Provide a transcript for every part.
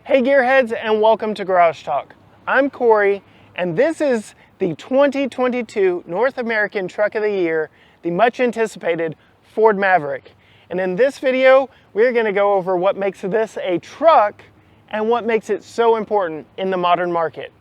Hey gearheads, and welcome to Garage Talk. I'm Corey, and this is the 2022 North American Truck of the Year, the much anticipated Ford Maverick. And in this video, we're going to go over what makes this a truck and what makes it so important in the modern market.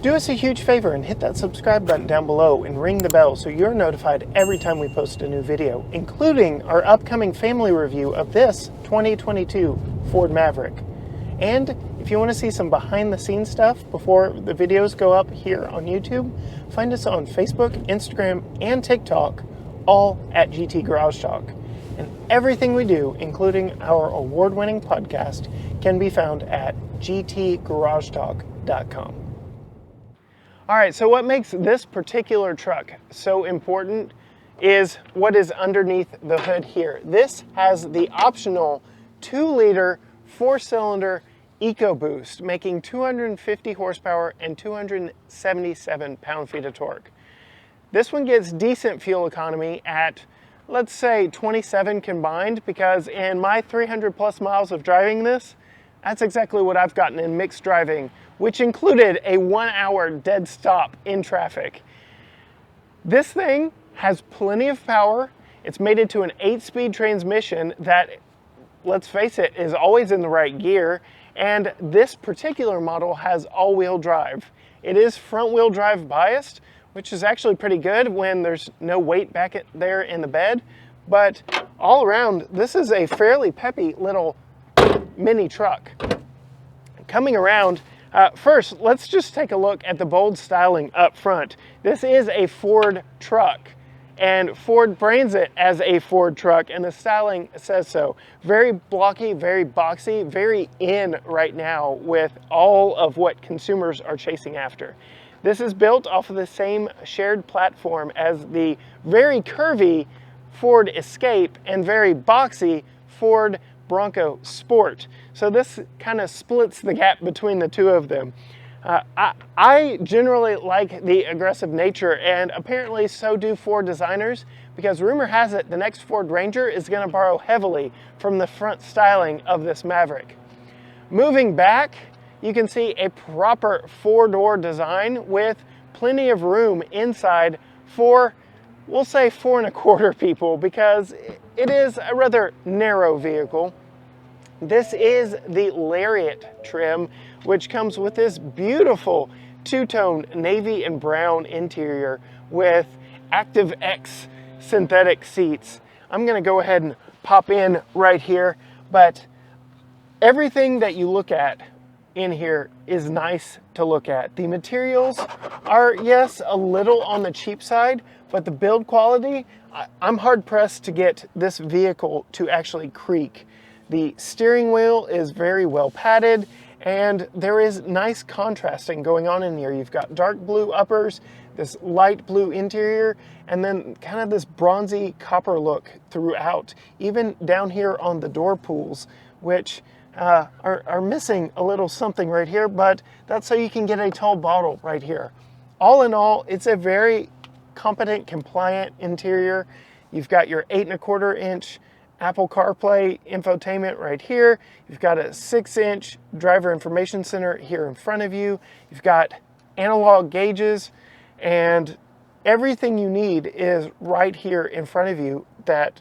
Do us a huge favor and hit that subscribe button down below and ring the bell so you're notified every time we post a new video, including our upcoming family review of this 2022 Ford Maverick. And if you want to see some behind the scenes stuff before the videos go up here on YouTube, find us on Facebook, Instagram, and TikTok, all at GT Garage Talk. And everything we do, including our award-winning podcast, can be found at gtgaragetalk.com. All right, so what makes this particular truck so important is what is underneath the hood here. This has the optional 2-liter 4-cylinder EcoBoost, making 250 horsepower and 277 pound-feet of torque. This one gets decent fuel economy at, let's say, 27 combined, because in my 300 plus miles of driving this, that's exactly what I've gotten in mixed driving, which included a 1-hour dead stop in traffic. This thing has plenty of power. It's mated to an 8-speed transmission that, let's face it, is always in the right gear. And this particular model has all-wheel drive. It is front-wheel drive biased, which is actually pretty good when there's no weight back there in the bed. But all around, this is a fairly peppy little mini truck. Coming around, first, let's just take a look at the bold styling up front. This is a Ford truck, and Ford brands it as a Ford truck, and the styling says so. Very blocky, very boxy, very in right now with all of what consumers are chasing after. This is built off of the same shared platform as the very curvy Ford Escape and very boxy Ford Bronco Sport. So this kind of splits the gap between the two of them. I generally like the aggressive nature, and apparently so do Ford designers, because rumor has it the next Ford Ranger is going to borrow heavily from the front styling of this Maverick. Moving back, you can see a proper 4-door design with plenty of room inside for, we'll say, 4 1/4 people, because it is a rather narrow vehicle. This is the Lariat Trim, which comes with this beautiful two-tone navy and brown interior with Active X synthetic seats. I'm going to go ahead and pop in right here, but everything that you look at in here is nice to look at. The materials are, yes, a little on the cheap side, but the build quality, I'm hard-pressed to get this vehicle to actually creak. The steering wheel is very well padded, and there is nice contrasting going on in here. You've got dark blue uppers, this light blue interior, and then kind of this bronzy copper look throughout, even down here on the door pools, which are missing a little something right here, but that's so you can get a tall bottle right here. All in all, it's a very competent, compliant interior. You've got your 8 1/4 inch Apple CarPlay infotainment right here. You've got a 6-inch driver information center here in front of you. You've got analog gauges, and everything you need is right here in front of you. That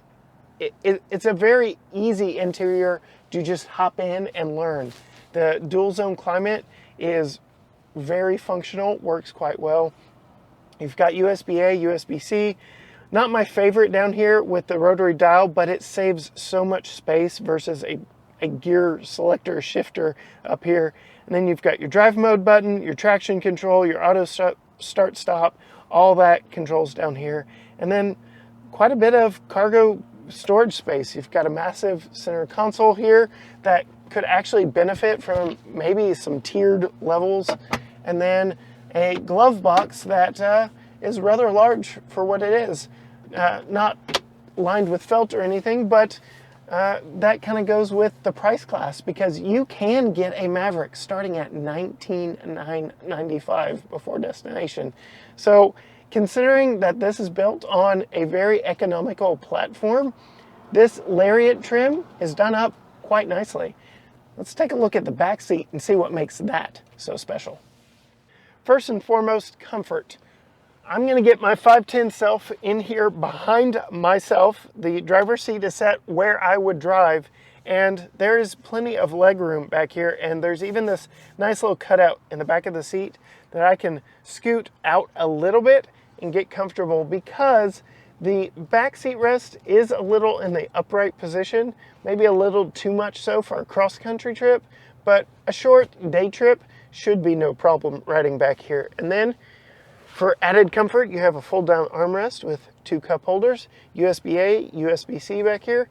it's a very easy interior to just hop in and learn. The dual zone climate is very functional, works quite well. You've got USB-A, USB-C. Not my favorite down here with the rotary dial, but it saves so much space versus a gear selector shifter up here. And then you've got your drive mode button, your traction control, your auto start stop, all that controls down here. And then quite a bit of cargo storage space. You've got a massive center console here that could actually benefit from maybe some tiered levels. And then a glove box that is rather large for what it is. Not lined with felt or anything, but that kind of goes with the price class, because you can get a Maverick starting at $19,995 before destination. So considering that this is built on a very economical platform, this Lariat trim is done up quite nicely. Let's take a look at the back seat and see what makes that so special. First and foremost, comfort. I'm going to get my 5'10" self in here behind myself. The driver's seat is set where I would drive, and there is plenty of leg room back here, and there's even this nice little cutout in the back of the seat that I can scoot out a little bit and get comfortable, because the back seat rest is a little in the upright position, maybe a little too much so for a cross-country trip, but a short day trip should be no problem riding back here. And then for added comfort, you have a fold-down armrest with 2 cup holders, USB-A, USB-C back here.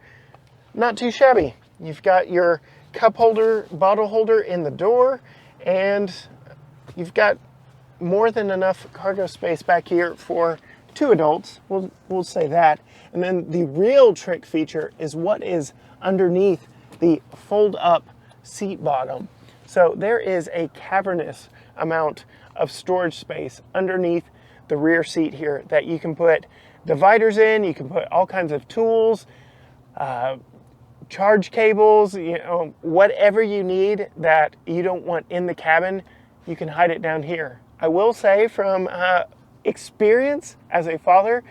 Not too shabby. You've got your cup holder, bottle holder in the door, and you've got more than enough cargo space back here for 2 adults. We'll say that. And then the real trick feature is what is underneath the fold-up seat bottom. So there is a cavernous amount of storage space underneath the rear seat here that you can put dividers in, you can put all kinds of tools, charge cables, you know, whatever you need that you don't want in the cabin, you can hide it down here. I will say from experience as a father,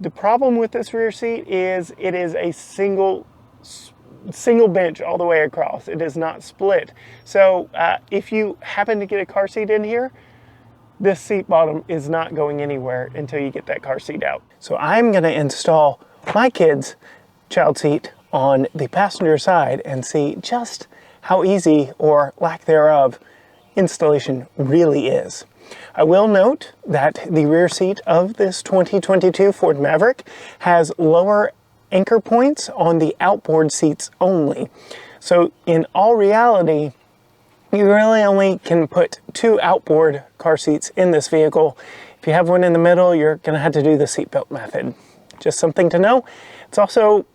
the problem with this rear seat is it is a single bench all the way across. It is not split. So if you happen to get a car seat in here, this seat bottom is not going anywhere until you get that car seat out. So I'm going to install my kids' child seat on the passenger side and see just how easy, or lack thereof, installation really is. I will note that the rear seat of this 2022 Ford Maverick has lower anchor points on the outboard seats only. So in all reality, you really only can put 2 outboard car seats in this vehicle. If you have one in the middle, you're going to have to do the seatbelt method. Just something to know. It's also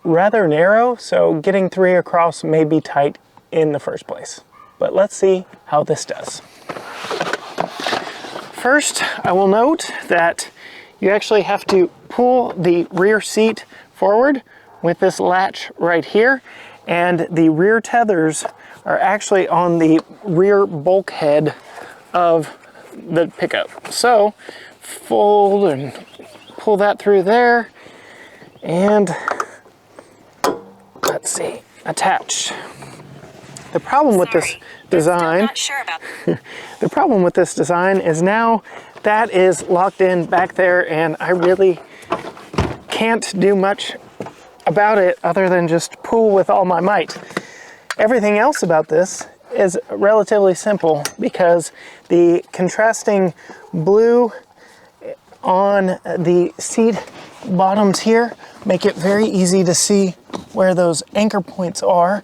rather narrow, so getting 3 across may be tight in the first place. But let's see how this does. First, I will note that you actually have to pull the rear seat forward with this latch right here, and the rear tethers are actually on the rear bulkhead of the pickup. So fold and pull that through there, and let's see, attach. The problem with this design, not sure about the problem with this design is now that is locked in back there, and I really can't do much about it other than just pull with all my might. Everything else about this is relatively simple, because the contrasting blue on the seat bottoms here make it very easy to see where those anchor points are,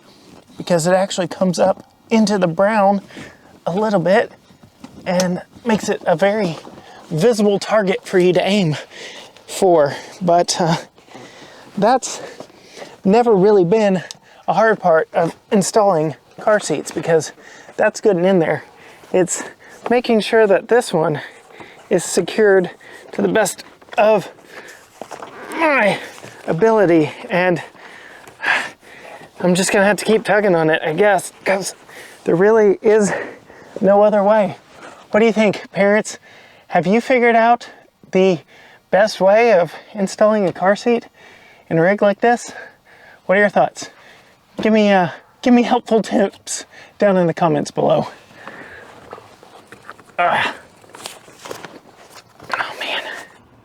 because it actually comes up into the brown a little bit and makes it a very visible target for you to aim for. But that's never really been a hard part of installing car seats, because that's good and in there. It's making sure that this one is secured to the best of my ability, and I'm just gonna have to keep tugging on it, I guess, because there really is no other way. What do you think, parents? Have you figured out the best way of installing a car seat in a rig like this? What are your thoughts? Give me helpful tips down in the comments below. Oh man.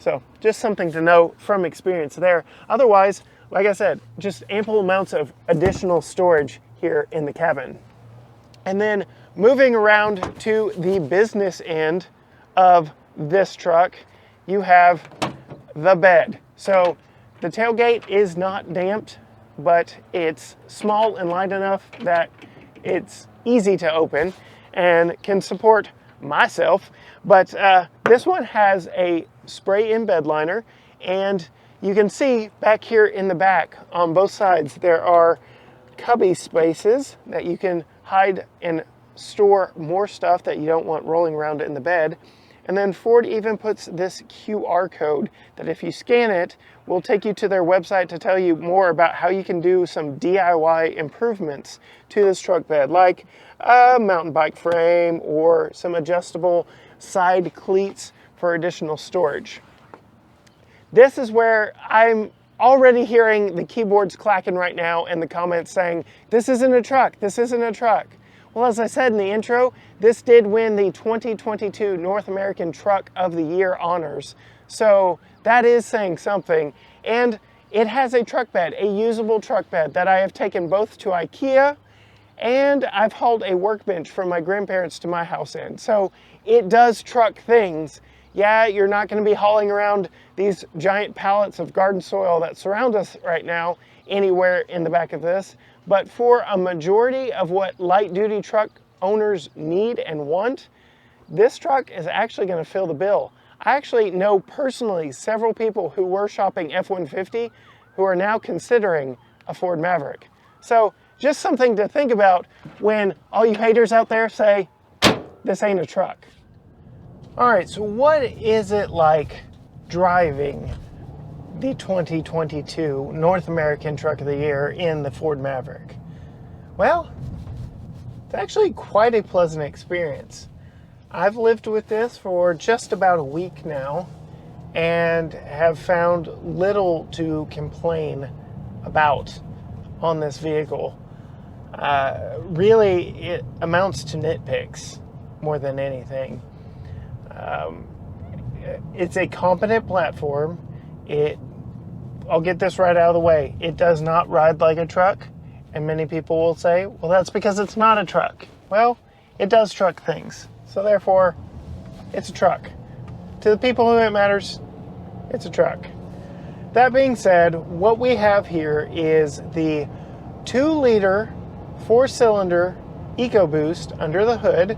So just something to know from experience there. Otherwise, like I said, just ample amounts of additional storage here in the cabin. And then moving around to the business end of this truck, you have the bed. So the tailgate is not damped, but it's small and light enough that it's easy to open and can support myself. But this one has a spray in bed liner, and You can see back here in the back on both sides there are cubby spaces that you can hide and store more stuff that you don't want rolling around in the bed. And then Ford even puts this QR code that if you scan it, will take you to their website to tell you more about how you can do some DIY improvements to this truck bed, like a mountain bike frame or some adjustable side cleats for additional storage. This is where I'm already hearing the keyboards clacking right now and the comments saying, this isn't a truck, this isn't a truck. Well, as I said in the intro, this did win the 2022 North American Truck of the Year honors. So that is saying something. And it has a truck bed, a usable truck bed that I have taken both to IKEA and I've hauled a workbench from my grandparents to my house in. So it does truck things. Yeah, you're not going to be hauling around these giant pallets of garden soil that surround us right now anywhere in the back of this. But for a majority of what light duty truck owners need and want, this truck is actually going to fill the bill. I actually know personally several people who were shopping F-150 who are now considering a Ford Maverick. So just something to think about when all you haters out there say, this ain't a truck. All right, so what is it like driving the 2022 North American Truck of the Year in the Ford Maverick? Well, it's actually quite a pleasant experience. I've lived with this for just about a week now and have found little to complain about on this vehicle. Really, it amounts to nitpicks more than anything. It's a competent platform. I'll get this right out of the way. It does not ride like a truck. And many people will say, well, that's because it's not a truck. Well, it does truck things. So therefore, it's a truck. To the people who it matters, it's a truck. That being said, what we have here is the 2-liter 4-cylinder EcoBoost under the hood,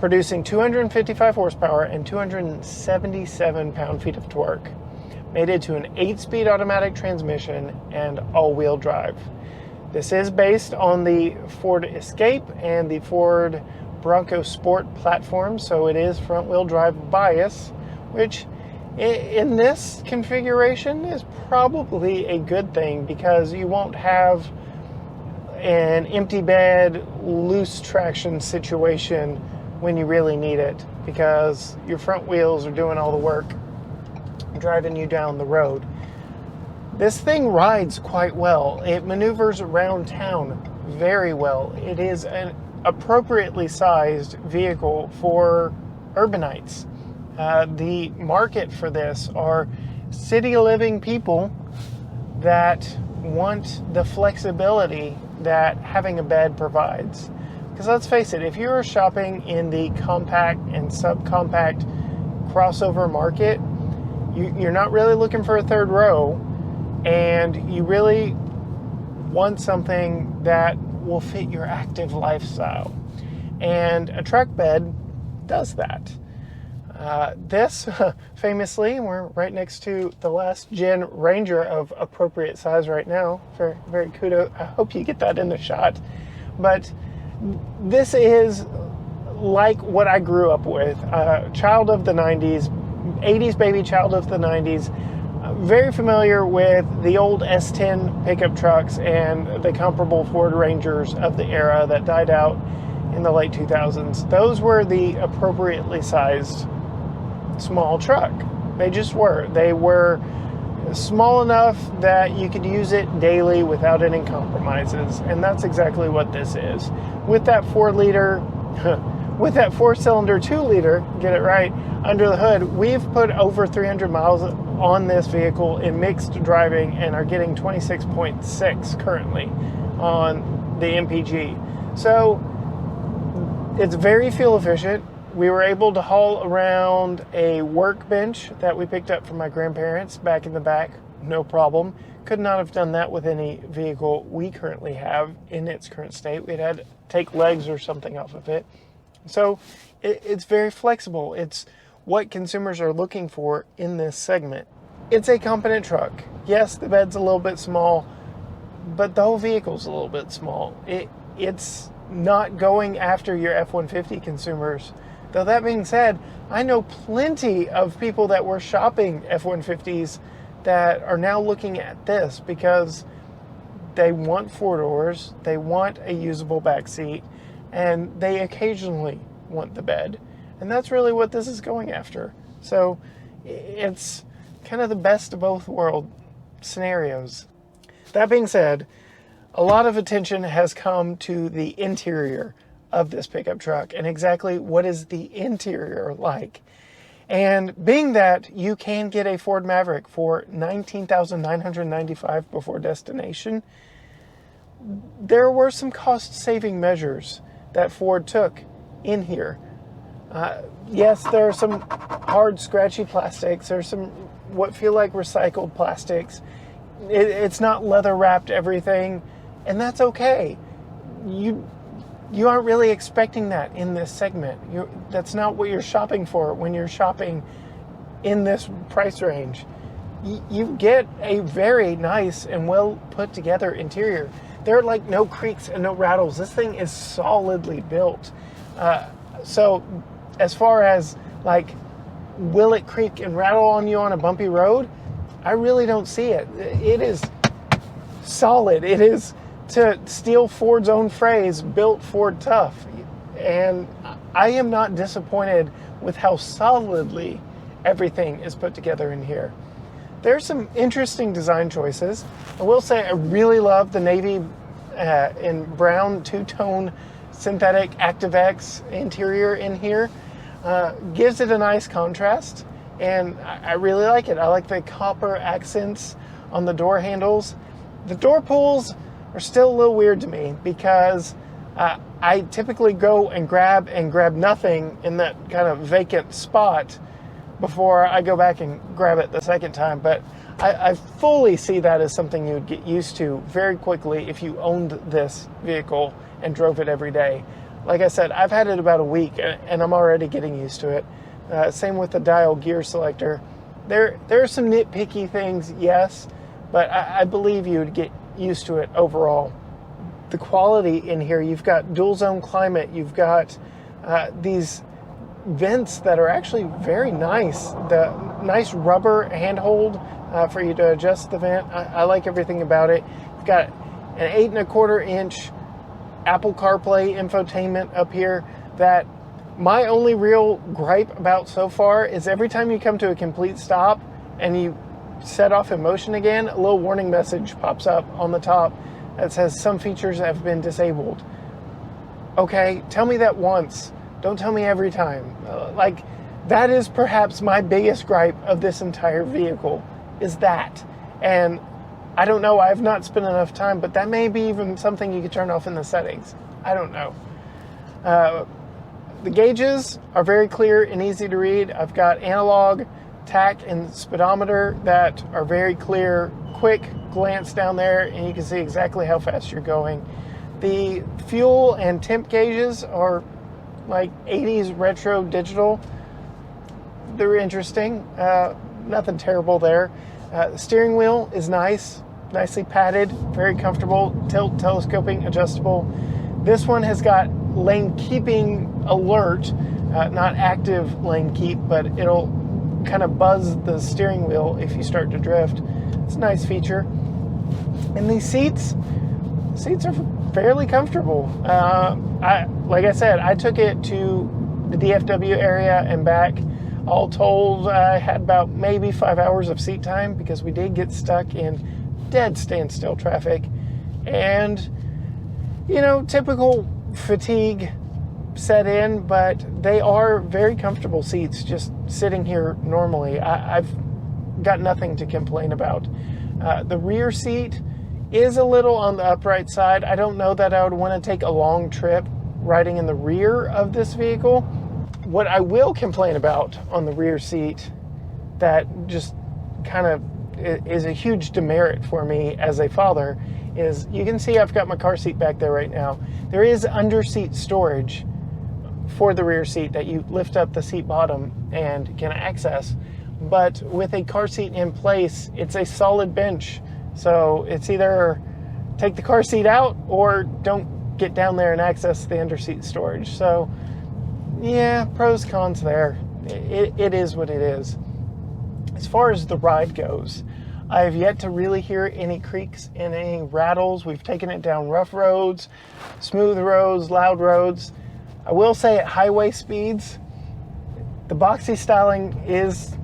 producing 255 horsepower and 277 pound-feet of torque, mated to an 8-speed automatic transmission and all-wheel drive. This is based on the Ford Escape and the Ford Bronco Sport platform, so it is front-wheel drive bias, which in this configuration is probably a good thing because you won't have an empty bed, loose traction situation when you really need it, because your front wheels are doing all the work driving you down the road. This thing rides quite well. It maneuvers around town very well. It is an appropriately sized vehicle for urbanites. The market for this are city living people that want the flexibility that having a bed provides. Because let's face it, if you're shopping in the compact and subcompact crossover market, you're not really looking for a third row, and you really want something that will fit your active lifestyle. And a truck bed does that. This, famously, we're right next to the last gen Ranger of appropriate size right now. Very, very kudos. I hope you get that in the shot. But this is like what I grew up with. Child of the 90s, 80s baby, child of the 90s. Very familiar with the old S10 pickup trucks and the comparable Ford Rangers of the era that died out in the late 2000s. Those were the appropriately sized small truck. They just were. They were small enough that you could use it daily without any compromises, and that's exactly what this is. With that 4-liter, with that 4-cylinder 2-liter, get it right, under the hood, we've put over 300 miles on this vehicle in mixed driving and are getting 26.6 currently on the MPG. So it's very fuel efficient. We were able to haul around a workbench that we picked up from my grandparents back in the back, no problem. Could not have done that with any vehicle we currently have in its current state. We'd had to take legs or something off of it. So it's very flexible. It's what consumers are looking for in this segment. it's a competent truck. Yes, the bed's a little bit small, but the whole vehicle's a little bit small. It's not going after your F-150 consumers. Though that being said, I know plenty of people that were shopping F-150s that are now looking at this because they want 4 doors, they want a usable back seat, and they occasionally want the bed. And that's really what this is going after. So it's kind of the best of both world scenarios. That being said, a lot of attention has come to the interior of this pickup truck and exactly what is the interior like. And being that you can get a Ford Maverick for $19,995 before destination, there were some cost-saving measures that Ford took in here. Yes, there are some hard, scratchy plastics. There's some what feel like recycled plastics. It's not leather-wrapped everything, and that's okay. You aren't really expecting that in this segment. That's not what you're shopping for when you're shopping in this price range. You get a very nice and well put together interior. There are like no creaks and no rattles. This thing is solidly built. So as far as like, will it creak and rattle on you on a bumpy road? I really don't see it. It is solid. It is, to steal Ford's own phrase, built Ford tough. And I am not disappointed with how solidly everything is put together in here. There's some interesting design choices. I will say I really love the navy and brown two-tone synthetic ActiveX interior in here. Gives it a nice contrast, and I really like it. I like the copper accents on the door handles. The door pulls are still a little weird to me because I typically go and grab nothing in that kind of vacant spot before I go back and grab it the second time. But I fully see that as something you would get used to very quickly if you owned this vehicle and drove it every day. Like I said, I've had it about a week and I'm already getting used to it. Same with the dial gear selector. There are some nitpicky things, yes, but I believe you would get used to it overall. The quality in here, you've got dual zone climate, you've got these vents that are actually very nice. The nice rubber handhold for you to adjust the vent. I like everything about it. You've got an 8¼ inch Apple CarPlay infotainment up here that my only real gripe about so far is every time you come to a complete stop and you set off in motion again, a little warning message pops up on the top that says some features have been disabled. Okay, tell me that once. Don't tell me every time. Like, that is perhaps my biggest gripe of this entire vehicle, is that. And I don't know, I've not spent enough time, but that may be even something you could turn off in the settings. I don't know. The gauges are very clear and easy to read. I've got analog, tach, and speedometer that are very clear. Quick glance down there and you can see exactly how fast you're going. The fuel and temp gauges are like 80s retro digital. They're interesting. Nothing terrible there. The steering wheel is nice, nicely padded, very comfortable, tilt, telescoping, adjustable. This one has got lane keeping alert, not active lane keep, but it'll kind of buzz the steering wheel if you start to drift. It's a nice feature. And these seats are fairly comfortable. Like I said, I took it to the DFW area and back. All told, I had about maybe 5 hours of seat time because we did get stuck in dead standstill traffic. And, you know, typical fatigue set in, but they are very comfortable seats just sitting here normally. I've got nothing to complain about. The rear seat is a little on the upright side. I don't know that I would want to take a long trip riding in the rear of this vehicle. What I will complain about on the rear seat that just kind of is a huge demerit for me as a father is, you can see I've got my car seat back there right now. There is under seat storage for the rear seat that you lift up the seat bottom and can access. but with a car seat in place, it's a solid bench. So it's either take the car seat out or don't get down there and access the underseat storage. So yeah, pros, cons there. It is what it is. As far as the ride goes, I have yet to really hear any creaks and any rattles. We've taken it down rough roads, smooth roads, loud roads. I will say at highway speeds, the boxy styling is,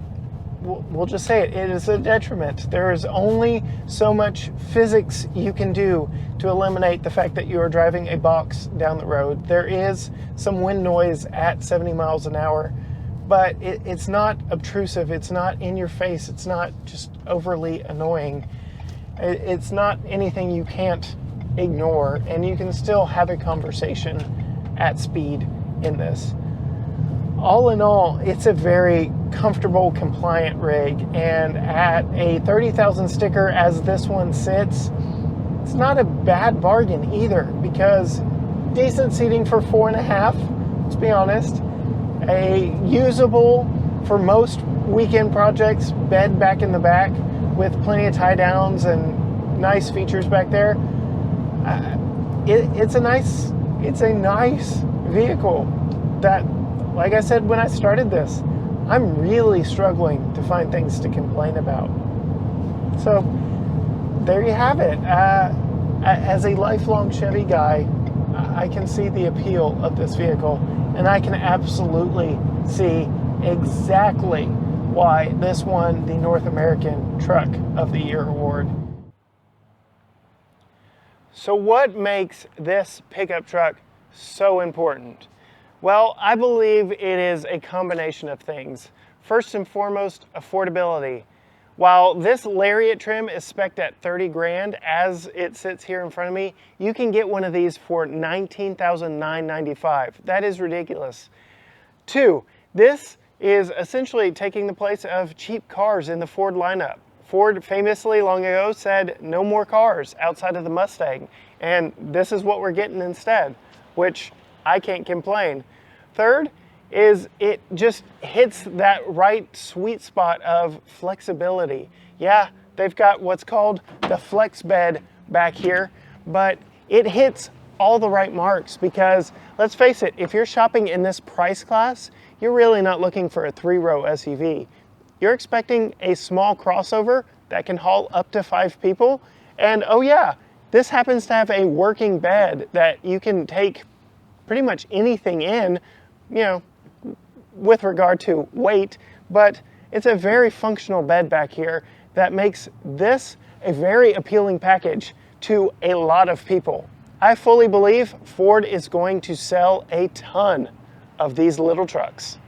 we'll just say it is a detriment. There is only so much physics you can do to eliminate the fact that you are driving a box down the road. There is some wind noise at 70 miles an hour, but it's not obtrusive. It's not in your face. It's not just overly annoying. It's not anything you can't ignore, and you can still have a conversation at speed in this. All in all, it's a very comfortable, compliant rig, and at a 30,000 sticker as this one sits, it's not a bad bargain either, because decent seating for 4.5, let's be honest, a usable for most weekend projects bed back in the back with plenty of tie downs and nice features back there. It's a nice vehicle that, like I said when I started this, I'm really struggling to find things to complain about. So there you have it. As a lifelong Chevy guy, I can see the appeal of this vehicle, and I can absolutely see exactly why this won the North American Truck of the Year award. So what makes this pickup truck so important? Well, I believe it is a combination of things. First and foremost, affordability. While this Lariat trim is spec'd at 30 grand as it sits here in front of me, you can get one of these for $19,995. That is ridiculous. Two, this is essentially taking the place of cheap cars in the Ford lineup. Ford famously long ago said no more cars outside of the Mustang, and this is what we're getting instead, which I can't complain. Third is it just hits that right sweet spot of flexibility. Yeah, they've got what's called the flex bed back here, but it hits all the right marks because, let's face it, if you're shopping in this price class, you're really not looking for a 3-row SUV. You're expecting a small crossover that can haul up to 5 people, and oh yeah, this happens to have a working bed that you can take pretty much anything in, you know, with regard to weight, but it's a very functional bed back here that makes this a very appealing package to a lot of people. I fully believe Ford is going to sell a ton of these little trucks.